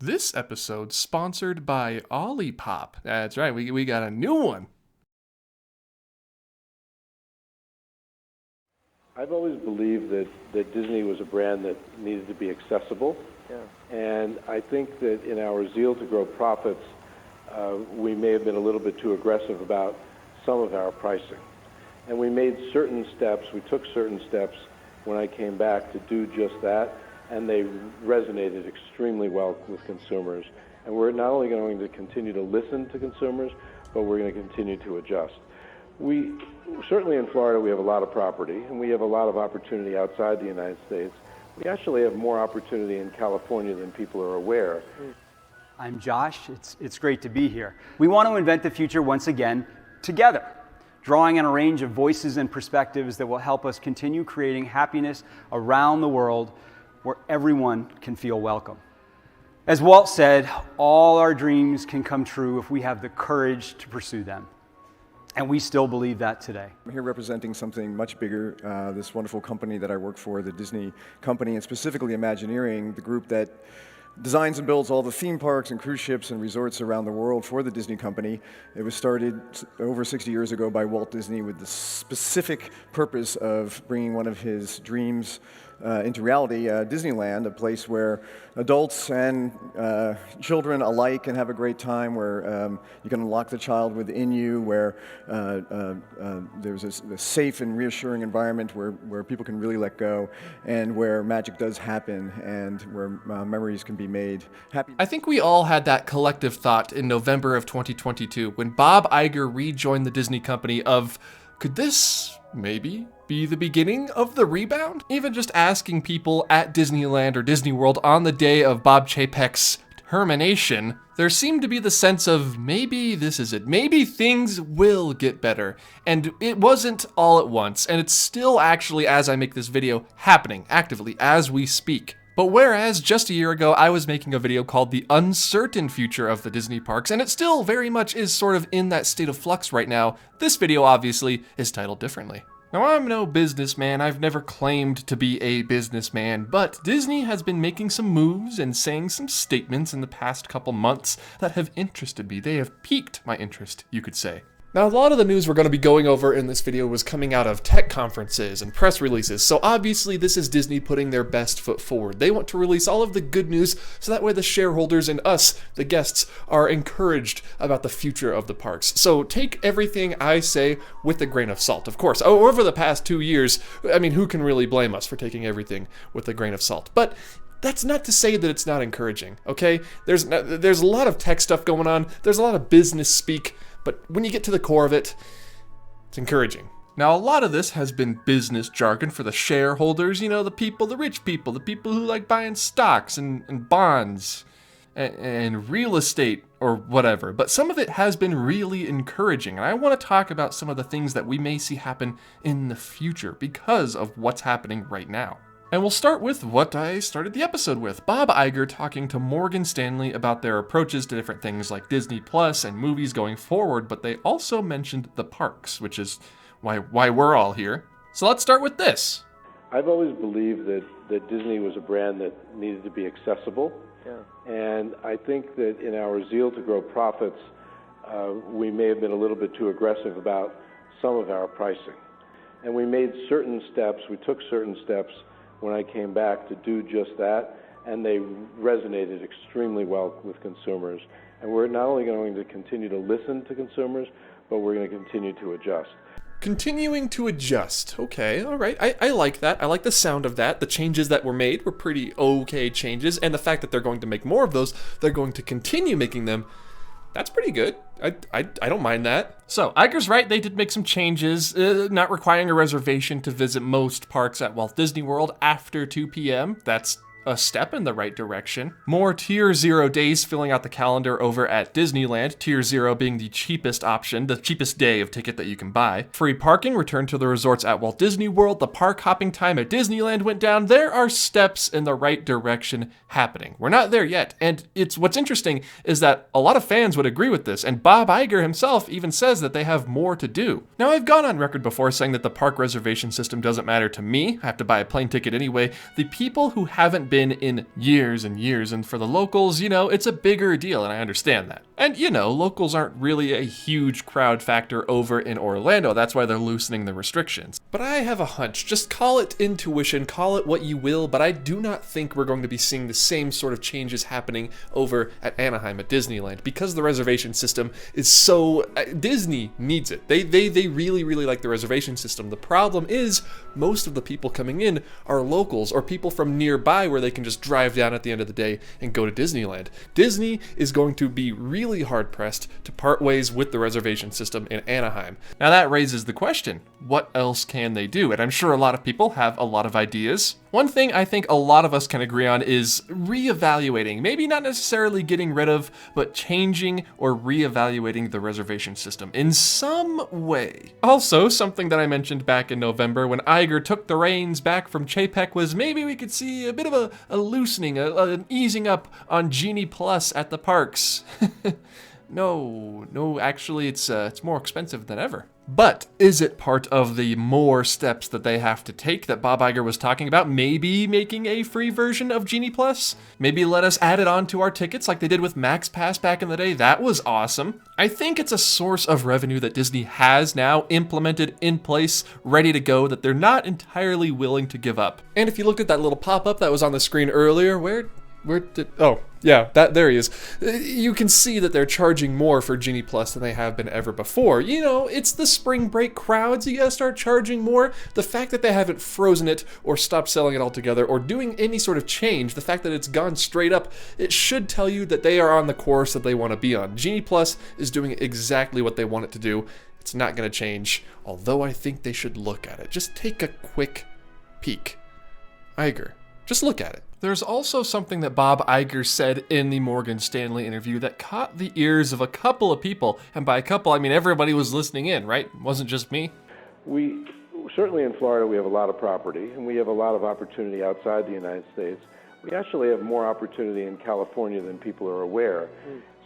This episode sponsored by Olipop. That's right, we got a new one. I've always believed that Disney was a brand that needed to be accessible. Yeah. And I think that in our zeal to grow profits, we may have been a little bit too aggressive about some of our pricing. And we made certain steps, we took certain steps when I came back to do just that, and they resonated extremely well with consumers. And we're not only going to continue to listen to consumers, but we're going to continue to adjust. We certainly in Florida we have a lot of property and we have a lot of opportunity outside the United States. We actually have more opportunity in California than people are aware. I'm Josh. It's great to be here. We want to invent the future once again together, drawing on a range of voices and perspectives that will help us continue creating happiness around the world where everyone can feel welcome. As Walt said, all our dreams can come true if we have the courage to pursue them. And we still believe that today. I'm here representing something much bigger, this wonderful company that I work for, the Disney company, and specifically Imagineering, the group that designs and builds all the theme parks and cruise ships and resorts around the world for the Disney company. It was started over 60 years ago by Walt Disney with the specific purpose of bringing one of his dreams into reality, Disneyland, a place where adults and children alike can have a great time, where you can unlock the child within you, where there's a safe and reassuring environment where people can really let go, and where magic does happen, and where memories can be made. I think we all had that collective thought in November of 2022 when Bob Iger rejoined the Disney company of, could this maybe be the beginning of the rebound? Even just asking people at Disneyland or Disney World on the day of Bob Chapek's termination, there seemed to be the sense of maybe this is it. Maybe things will get better. And it wasn't all at once, and it's still actually, as I make this video, happening actively as we speak. But whereas just a year ago I was making a video called The Uncertain Future of the Disney Parks, and it still very much is sort of in that state of flux right now, this video obviously is titled differently. Now, I'm no businessman, I've never claimed to be a businessman, but Disney has been making some moves and saying some statements in the past couple months that have interested me. They have piqued my interest, you could say. Now, a lot of the news we're going to be going over in this video was coming out of tech conferences and press releases, so obviously this is Disney putting their best foot forward. They want to release all of the good news so that way the shareholders and us, the guests, are encouraged about the future of the parks. So take everything I say with a grain of salt, of course. Over the past 2 years, I mean, who can really blame us for taking everything with a grain of salt? But that's not to say that it's not encouraging, okay? There's a lot of tech stuff going on, there's a lot of business speak, but when you get to the core of it, it's encouraging. Now, a lot of this has been business jargon for the shareholders, you know, the people, the rich people, the people who like buying stocks and bonds and real estate or whatever. But some of it has been really encouraging, and I want to talk about some of the things that we may see happen in the future because of what's happening right now. And we'll start with what I started the episode with, Bob Iger talking to Morgan Stanley about their approaches to different things like Disney Plus and movies going forward, but they also mentioned the parks, which is why we're all here. So let's start with this. I've always believed that Disney was a brand that needed to be accessible. Yeah. And I think that in our zeal to grow profits, we may have been a little bit too aggressive about some of our pricing. And we made certain steps, we took certain steps when I came back to do just that, and they resonated extremely well with consumers. And we're not only going to continue to listen to consumers, but we're going to continue to adjust. Continuing to adjust. Okay, all right. I like that. I like the sound of that. The changes that were made were pretty okay changes, and the fact that they're going to make more of those, they're going to continue making them, that's pretty good. I don't mind that. So, Iger's right, they did make some changes, not requiring a reservation to visit most parks at Walt Disney World after 2 p.m. That's a step in the right direction. More Tier 0 days filling out the calendar over at Disneyland, Tier 0 being the cheapest option, the cheapest day of ticket that you can buy. Free parking returned to the resorts at Walt Disney World. The park hopping time at Disneyland went down. There are steps in the right direction happening. We're not there yet, and what's interesting is that a lot of fans would agree with this, and Bob Iger himself even says that they have more to do. Now, I've gone on record before saying that the park reservation system doesn't matter to me. I have to buy a plane ticket anyway. The people who haven't been in years and years, and for the locals, it's a bigger deal, and I understand that. And locals aren't really a huge crowd factor over in Orlando. That's why they're loosening the restrictions. But I have a hunch. Just call it intuition, call it what you will, but I do not think we're going to be seeing the same sort of changes happening over at Anaheim at Disneyland, because the reservation system is so... Disney needs it. They really, really like the reservation system. The problem is most of the people coming in are locals or people from nearby where they can just drive down at the end of the day and go to Disneyland. Disney is going to be really hard-pressed to part ways with the reservation system in Anaheim. Now that raises the question, what else can they do? And I'm sure a lot of people have a lot of ideas. One thing I think a lot of us can agree on is reevaluating, maybe not necessarily getting rid of, but changing or reevaluating the reservation system in some way. Also, something that I mentioned back in November when Iger took the reins back from Chapek was maybe we could see a bit of a loosening, an easing up on Genie Plus at the parks. No, actually it's more expensive than ever. But is it part of the more steps that they have to take that Bob Iger was talking about? Maybe making a free version of Genie Plus? Maybe let us add it on to our tickets like they did with Max Pass back in the day? That was awesome. I think it's a source of revenue that Disney has now implemented in place, ready to go, that they're not entirely willing to give up. And if you looked at that little pop-up that was on the screen earlier, oh, yeah, there he is. You can see that they're charging more for Genie Plus than they have been ever before. It's the spring break crowds. You gotta start charging more. The fact that they haven't frozen it or stopped selling it altogether or doing any sort of change, the fact that it's gone straight up, it should tell you that they are on the course that they want to be on. Genie Plus is doing exactly what they want it to do. It's not gonna change, although I think they should look at it. Just take a quick peek. Iger, just look at it. There's also something that Bob Iger said in the Morgan Stanley interview that caught the ears of a couple of people. And by a couple, I mean everybody was listening in, right? It wasn't just me. We certainly in Florida, we have a lot of property, and we have a lot of opportunity outside the United States. We actually have more opportunity in California than people are aware.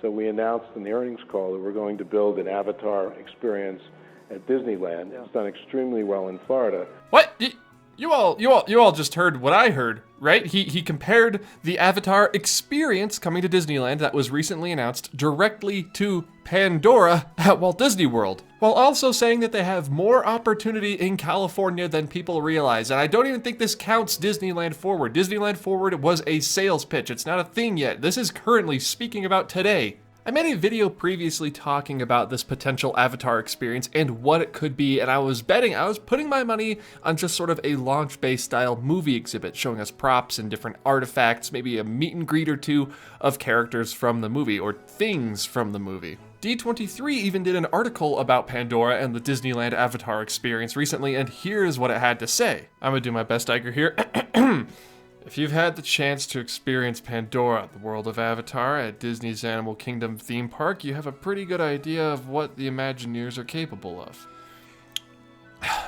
So we announced in the earnings call that we're going to build an Avatar experience at Disneyland. It's done extremely well in Florida. What? You all just heard what I heard, right? He compared the Avatar experience coming to Disneyland that was recently announced directly to Pandora at Walt Disney World, while also saying that they have more opportunity in California than people realize. And I don't even think this counts Disneyland Forward. Disneyland Forward was a sales pitch. It's not a thing yet. This is currently speaking about today. I made a video previously talking about this potential Avatar experience and what it could be, and I was putting my money on just sort of a launch bay style movie exhibit showing us props and different artifacts, maybe a meet and greet or two of characters from the movie or things from the movie. D23 even did an article about Pandora and the Disneyland Avatar experience recently, and here's what it had to say. I'm gonna do my best, Iger, here. If you've had the chance to experience Pandora, the world of Avatar, at Disney's Animal Kingdom theme park, you have a pretty good idea of what the Imagineers are capable of.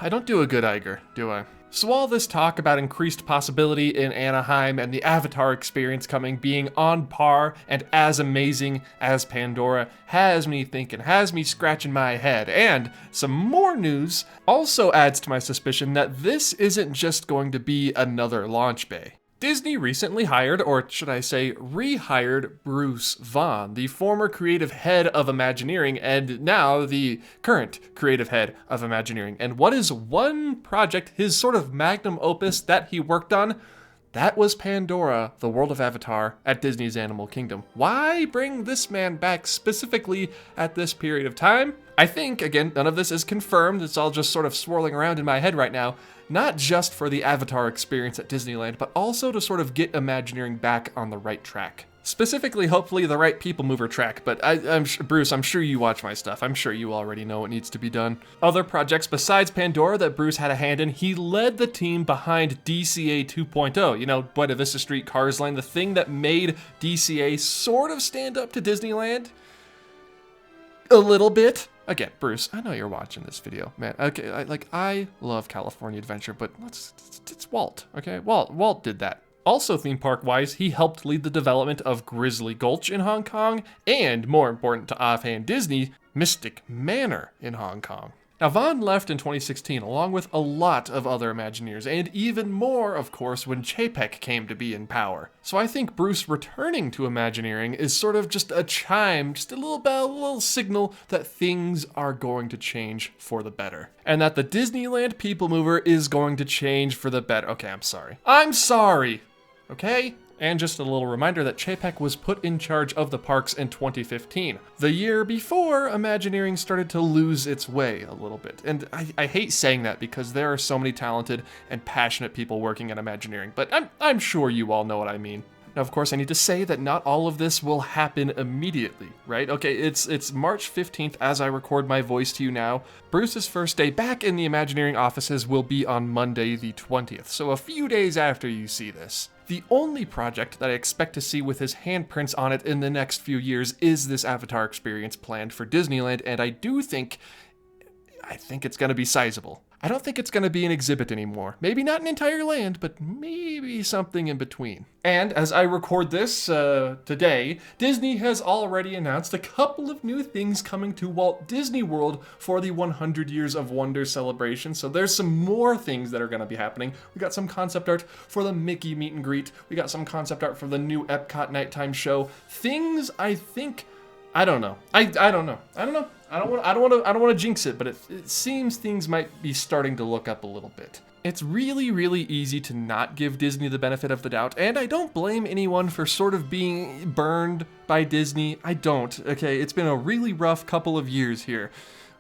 I don't do a good Iger, do I? So all this talk about increased possibility in Anaheim and the Avatar experience being on par and as amazing as Pandora has me thinking, has me scratching my head. And some more news also adds to my suspicion that this isn't just going to be another launch bay. Disney recently hired, or should I say rehired, Bruce Vaughn, the former creative head of Imagineering and now the current creative head of Imagineering. And what is one project, his sort of magnum opus that he worked on? That was Pandora, the world of Avatar at Disney's Animal Kingdom. Why bring this man back specifically at this period of time? I think, again, none of this is confirmed. It's all just sort of swirling around in my head right now. Not just for the Avatar experience at Disneyland, but also to sort of get Imagineering back on the right track. Specifically, hopefully, the right people mover track, but Bruce, I'm sure you watch my stuff. I'm sure you already know what needs to be done. Other projects besides Pandora that Bruce had a hand in, he led the team behind DCA 2.0, you know, Buena Vista Street Cars Lane, the thing that made DCA sort of stand up to Disneyland. A little bit. Again, Bruce, I know you're watching this video, man. Okay, I love California Adventure, but it's Walt, okay? Walt did that. Also, theme park-wise, he helped lead the development of Grizzly Gulch in Hong Kong, and more important to offhand Disney, Mystic Manor in Hong Kong. Now, Vaughn left in 2016, along with a lot of other Imagineers, and even more, of course, when Chapek came to be in power. So I think Bruce returning to Imagineering is sort of just a chime, just a little bell, a little signal that things are going to change for the better. And that the Disneyland People Mover is going to change for the better. Okay, I'm sorry. I'm sorry! Okay? And just a little reminder that Chapek was put in charge of the parks in 2015, the year before Imagineering started to lose its way a little bit. And I hate saying that because there are so many talented and passionate people working at Imagineering, but I'm sure you all know what I mean. Now, of course, I need to say that not all of this will happen immediately, right? Okay, it's March 15th as I record my voice to you now. Bruce's first day back in the Imagineering offices will be on Monday the 20th, so a few days after you see this. The only project that I expect to see with his handprints on it in the next few years is this Avatar experience planned for Disneyland, and I think it's going to be sizable. I don't think it's going to be an exhibit anymore. Maybe not an entire land, but maybe something in between. And as I record this today, Disney has already announced a couple of new things coming to Walt Disney World for the 100 Years of Wonder celebration. So there's some more things that are going to be happening. We got some concept art for the Mickey meet and greet. We got some concept art for the new Epcot nighttime show. Things I think, I don't know. I don't know. I don't want to jinx it, but it seems things might be starting to look up a little bit. It's really, really easy to not give Disney the benefit of the doubt, and I don't blame anyone for sort of being burned by Disney. I don't, okay? It's been a really rough couple of years here.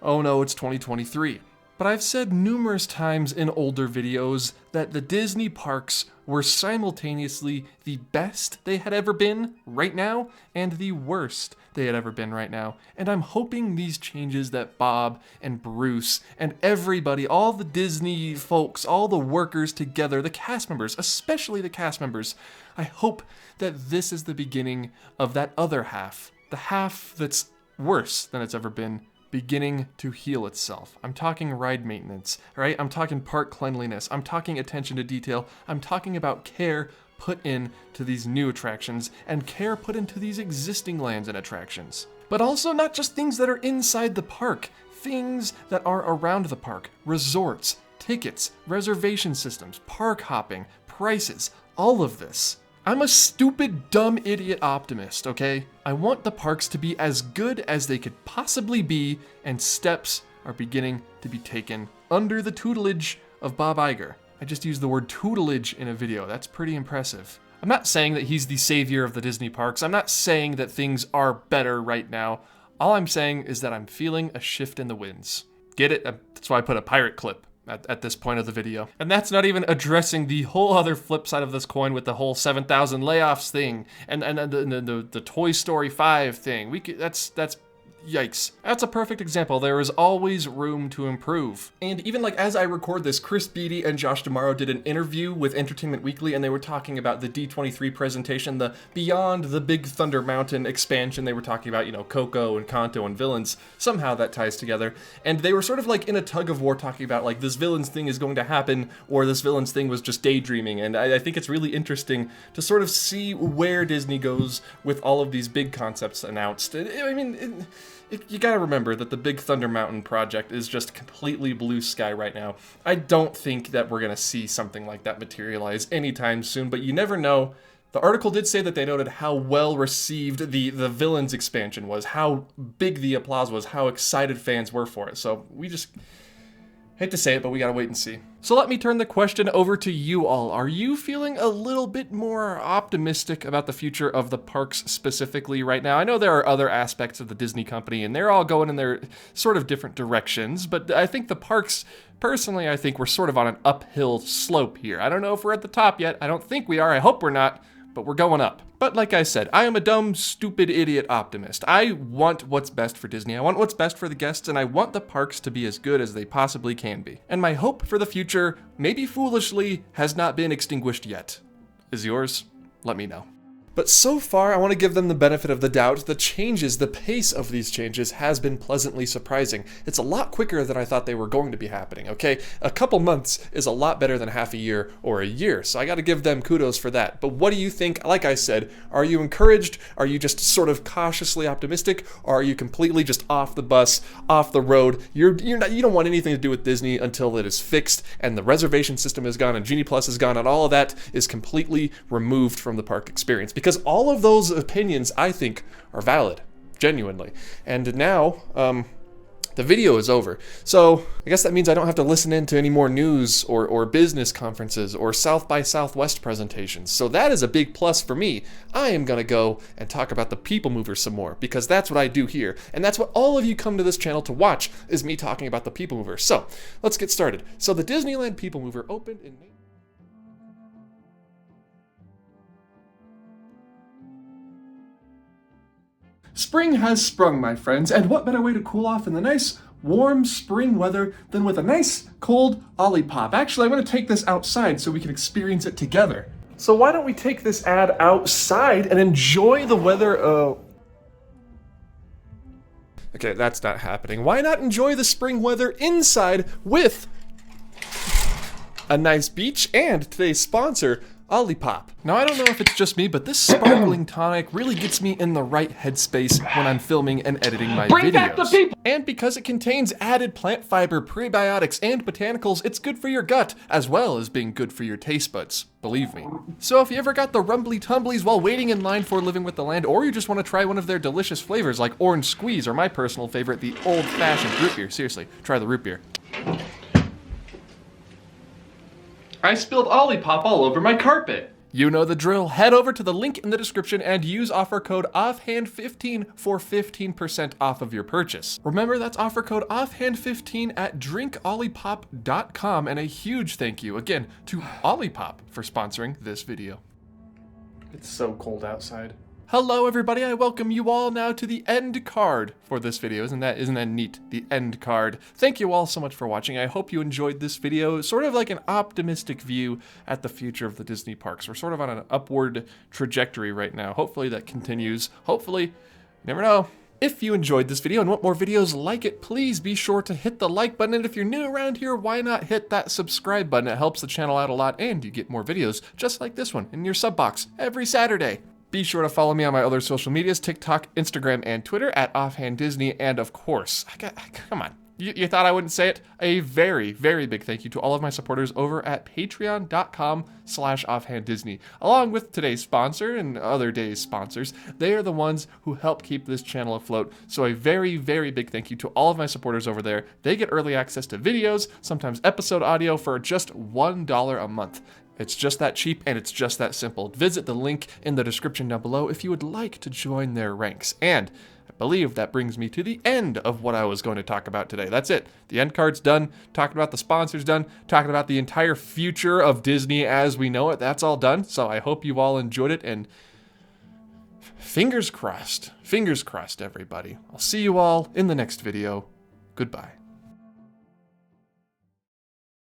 Oh no, it's 2023. But I've said numerous times in older videos that the Disney parks were simultaneously the best they had ever been right now and the worst they had ever been right now. And I'm hoping these changes that Bob and Bruce and everybody, all the Disney folks, all the workers together, the cast members, especially the cast members, I hope that this is the beginning of that other half, the half that's worse than it's ever been, beginning to heal itself. I'm talking ride maintenance, right? I'm talking park cleanliness. I'm talking attention to detail. I'm talking about care put into these new attractions and care put into these existing lands and attractions. But also not just things that are inside the park, things that are around the park, resorts, tickets, reservation systems, park hopping, prices, all of this. I'm a stupid, dumb idiot optimist, okay? I want the parks to be as good as they could possibly be, and steps are beginning to be taken under the tutelage of Bob Iger. I just used the word tutelage in a video. That's pretty impressive. I'm not saying that he's the savior of the Disney parks. I'm not saying that things are better right now. All I'm saying is that I'm feeling a shift in the winds. Get it? That's why I put a pirate clip at this point of the video. And that's not even addressing the whole other flip side of this coin with the whole 7,000 layoffs thing and the Toy Story 5 thing. That's yikes. That's a perfect example. There is always room to improve. And even like as I record this, Chris Beatty and Josh D'Amaro did an interview with Entertainment Weekly, and they were talking about the D23 presentation, the Beyond the Big Thunder Mountain expansion. They were talking about, Coco and Kanto and villains. Somehow that ties together. And they were sort of like in a tug of war talking about like this villains thing is going to happen or this villains thing was just daydreaming. And I think it's really interesting to sort of see where Disney goes with all of these big concepts announced. I mean, you gotta remember that the Big Thunder Mountain project is just completely blue sky right now. I don't think that we're gonna see something like that materialize anytime soon, but you never know. The article did say that they noted how well received the Villains expansion was, how big the applause was, how excited fans were for it. So we just hate to say it, but we gotta wait and see. So let me turn the question over to you all. Are you feeling a little bit more optimistic about the future of the parks specifically right now? I know there are other aspects of the Disney company and they're all going in their sort of different directions, but I think the parks, personally, I think we're sort of on an uphill slope here. I don't know if we're at the top yet. I don't think we are. I hope we're not, but we're going up. But like I said, I am a dumb, stupid, idiot optimist. I want what's best for Disney. I want what's best for the guests, and I want the parks to be as good as they possibly can be. And my hope for the future, maybe foolishly, has not been extinguished yet. Is yours? Let me know. But so far, I want to give them the benefit of the doubt. The changes, the pace of these changes has been pleasantly surprising. It's a lot quicker than I thought they were going to be happening, okay? A couple months is a lot better than half a year or a year, so I got to give them kudos for that. But what do you think? Like I said, are you encouraged? Are you just sort of cautiously optimistic? Or are you completely just off the bus, off the road? You don't want anything to do with Disney until it is fixed and the reservation system is gone and Genie Plus is gone and all of that is completely removed from the park experience. Because all of those opinions, I think, are valid, genuinely. And now, the video is over. So I guess that means I don't have to listen in to any more news or business conferences or South by Southwest presentations. So that is a big plus for me. I am gonna go and talk about the People Mover some more because that's what I do here. And that's what all of you come to this channel to watch, is me talking about the People Mover. So let's get started. So the Disneyland People Mover opened in May. Spring has sprung, my friends, and what better way to cool off in the nice, warm spring weather than with a nice, cold Olipop. Actually, I'm going to take this outside so we can experience it together. So why don't we take this ad outside and enjoy the weather? Okay, that's not happening. Why not enjoy the spring weather inside with a nice beach and today's sponsor, Olipop. Now, I don't know if it's just me, but this sparkling tonic really gets me in the right headspace when I'm filming and editing my videos. Back the people! And because it contains added plant fiber, prebiotics, and botanicals, it's good for your gut, as well as being good for your taste buds. Believe me. So if you ever got the rumbly tumblies while waiting in line for Living with the Land, or you just want to try one of their delicious flavors like orange squeeze, or my personal favorite, the old-fashioned root beer. Seriously, try the root beer. I spilled Olipop all over my carpet. You know the drill. Head over to the link in the description and use offer code OFFHAND15 for 15% off of your purchase. Remember, that's offer code OFFHAND15 at drinkolipop.com, and a huge thank you again to Olipop for sponsoring this video. It's so cold outside. Hello everybody, I welcome you all now to the end card for this video. Isn't that neat? The end card. Thank you all so much for watching. I hope you enjoyed this video. Sort of like an optimistic view at the future of the Disney parks. We're sort of on an upward trajectory right now. Hopefully that continues. Hopefully, you never know. If you enjoyed this video and want more videos like it, please be sure to hit the like button. And if you're new around here, why not hit that subscribe button? It helps the channel out a lot and you get more videos just like this one in your sub box every Saturday. Be sure to follow me on my other social medias, TikTok, Instagram, and Twitter at Offhand Disney. And of course, come on, you thought I wouldn't say it? A very, very big thank you to all of my supporters over at patreon.com/offhanddisney. Along with today's sponsor and other days' sponsors, they are the ones who help keep this channel afloat. So a very, very big thank you to all of my supporters over there. They get early access to videos, sometimes episode audio for just $1 a month. It's just that cheap and it's just that simple. Visit the link in the description down below if you would like to join their ranks. And I believe that brings me to the end of what I was going to talk about today. That's it. The end card's done. Talking about the sponsors done. Talking about the entire future of Disney as we know it. That's all done. So I hope you all enjoyed it, and fingers crossed. Fingers crossed, everybody. I'll see you all in the next video. Goodbye.